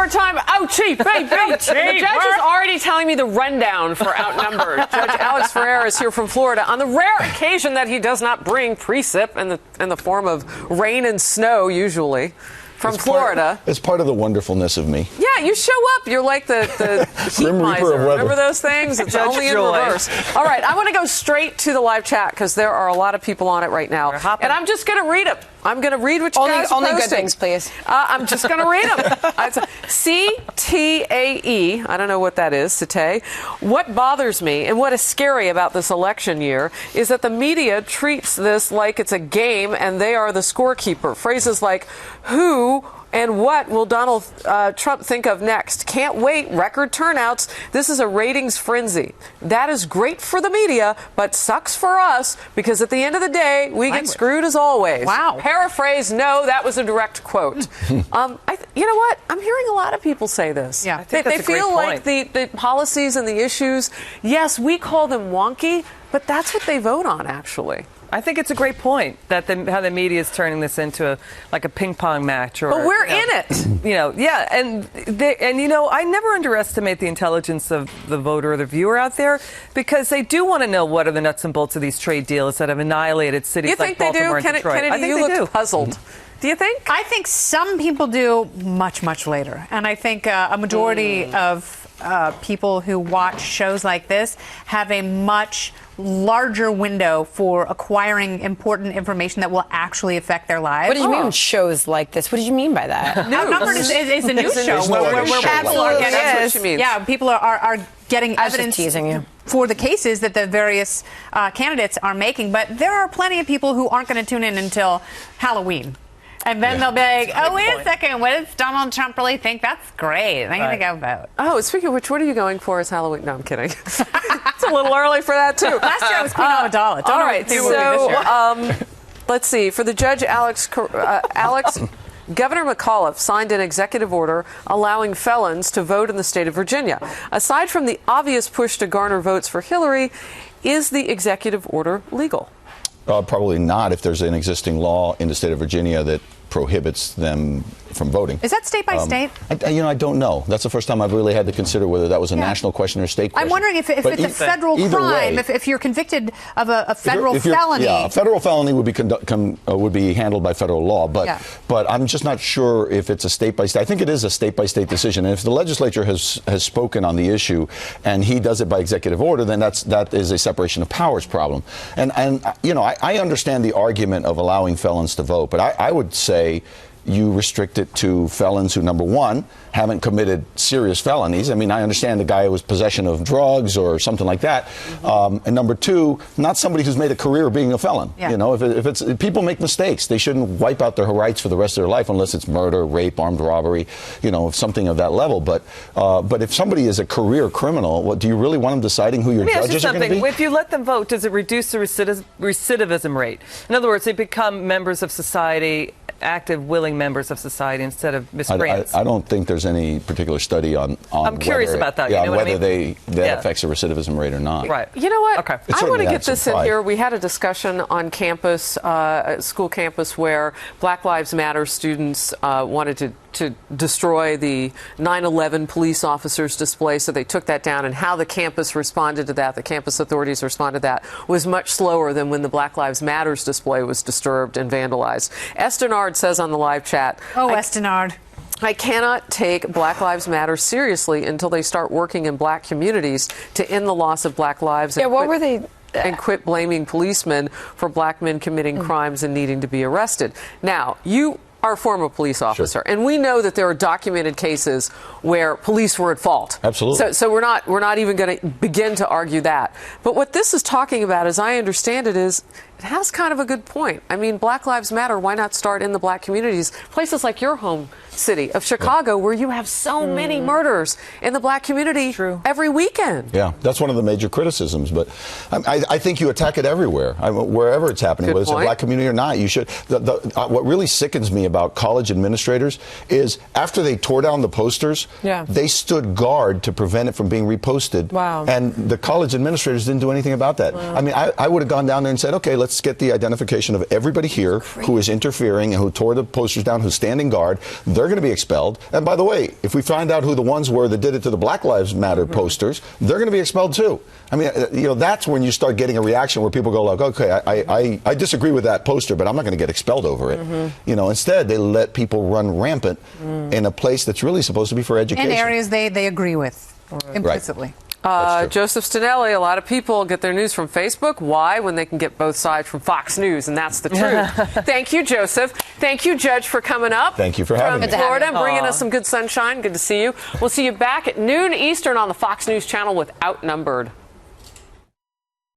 hard time. Oh, Chief, baby. The judge is already telling me the rundown for Outnumbered. Judge Alex Ferreira is here from Florida on the rare occasion that he does not bring precip in the form of rain and snow, usually. From Florida. It's part of the wonderfulness of me. Yeah, you show up. You're like the heat miser. Remember those things? It's only in reverse. All right, I want to go straight to the live chat because there are a lot of people on it right now. And I'm just going to read them. I'm going to read what you guys are posting. Only good things, please. I'm just going to read them. CTAE, I don't know what that is, Cite. What bothers me and what is scary about this election year is that the media treats this like it's a game and they are the scorekeeper. Phrases like, who and what will Donald Trump think of next? Can't wait. Record turnouts. This is a ratings frenzy. That is great for the media, but sucks for us because at the end of the day, we get screwed as always. Wow. Paraphrase, no, that was a direct quote. You know what? I'm hearing a lot of people say this. Yeah, they feel like the policies and the issues, yes, we call them wonky, but that's what they vote on, actually. I think it's a great point that how the media is turning this into a ping pong match. But we're in it. Yeah, and I never underestimate the intelligence of the voter or the viewer out there because they do want to know what are the nuts and bolts of these trade deals that have annihilated cities like Baltimore and Detroit. Kennedy, I think you they look puzzled. Do you think? I think some people do much, much later. And I think a majority of people who watch shows like this have a much larger window for acquiring important information that will actually affect their lives. What do you mean shows like this? What did you mean by that? Outnumbered is a news show. Absolutely, that's what she means. Yeah, people are getting evidence teasing you. For the cases that the various candidates are making. But there are plenty of people who aren't going to tune in until Halloween. And then they'll be like, wait a second, what does Donald Trump really think? That's great. I'm going to go vote. Oh, speaking of which, what are you going for as Halloween? No, I'm kidding. It's a little early for that, too. Last year I was Queen Amidala. All right, so let's see. For the judge, Alex, Governor McAuliffe signed an executive order allowing felons to vote in the state of Virginia. Aside from the obvious push to garner votes for Hillary, is the executive order legal? Probably not if there's an existing law in the state of Virginia that prohibits them from voting. Is that state by state? I don't know. That's the first time I've really had to consider whether that was a national question or state question. I'm wondering if it's a federal crime, if you're convicted of a federal felony. Yeah, a federal felony would be handled by federal law, but I'm just not sure if it's a state by state. I think it is a state by state decision. And if the legislature has spoken on the issue and he does it by executive order, then that is a separation of powers problem. And I understand the argument of allowing felons to vote, but I would say you restrict it to felons who, number one, haven't committed serious felonies. I mean, I understand the guy who was possession of drugs or something like that. And number two, not somebody who's made a career of being a felon. Yeah. If people make mistakes, they shouldn't wipe out their rights for the rest of their life unless it's murder, rape, armed robbery, something of that level. But if somebody is a career criminal, do you really want them deciding who your judges are going to be? If you let them vote, does it reduce the recidivism rate? In other words, they become members of society, active, willing members of society instead of miscreants. I don't think there's any particular study on I'm curious about that. Whether that affects the recidivism rate or not. Right. You know what? Okay. I want to get this in here. We had a discussion on campus, school campus, where Black Lives Matter students wanted to destroy the 9/11 police officers' display, so they took that down, and how the campus responded to that, the campus authorities responded to that, was much slower than when the Black Lives Matters display was disturbed and vandalized. Estenard says on the live chat, Estenard. I cannot take Black Lives Matter seriously until they start working in black communities to end the loss of black lives. And quit blaming policemen for black men committing crimes and needing to be arrested. Now, you are a former police officer, and we know that there are documented cases where police were at fault. Absolutely. So we're not even going to begin to argue that. But what this is talking about, as I understand it, is it has kind of a good point. I mean, Black Lives Matter. Why not start in the black communities, places like your home city of Chicago, where you have so many murders in the black community every weekend? Yeah, that's one of the major criticisms. But I think you attack it everywhere, wherever it's happening, whether it's a black community or not. You should. What really sickens me about college administrators is after they tore down the posters, they stood guard to prevent it from being reposted. Wow. And the college administrators didn't do anything about that. Wow. I mean, I would have gone down there and said, okay, let's get the identification of everybody here who is interfering and who tore the posters down, who's standing guard. They're going to be expelled. And by the way, if we find out who the ones were that did it to the Black Lives Matter posters, they're going to be expelled too. I mean, that's when you start getting a reaction where people go like, okay, I disagree with that poster, but I'm not going to get expelled over it. Instead, they let people run rampant in a place that's really supposed to be for education. In areas they agree with implicitly. Joseph Stinelli, a lot of people get their news from Facebook. Why? When they can get both sides from Fox News, and that's the truth. Thank you, Joseph. Thank you, Judge, for coming up. Thank you for having me. From Florida, bringing us some good sunshine. Good to see you. We'll see you back at noon Eastern on the Fox News channel with Outnumbered.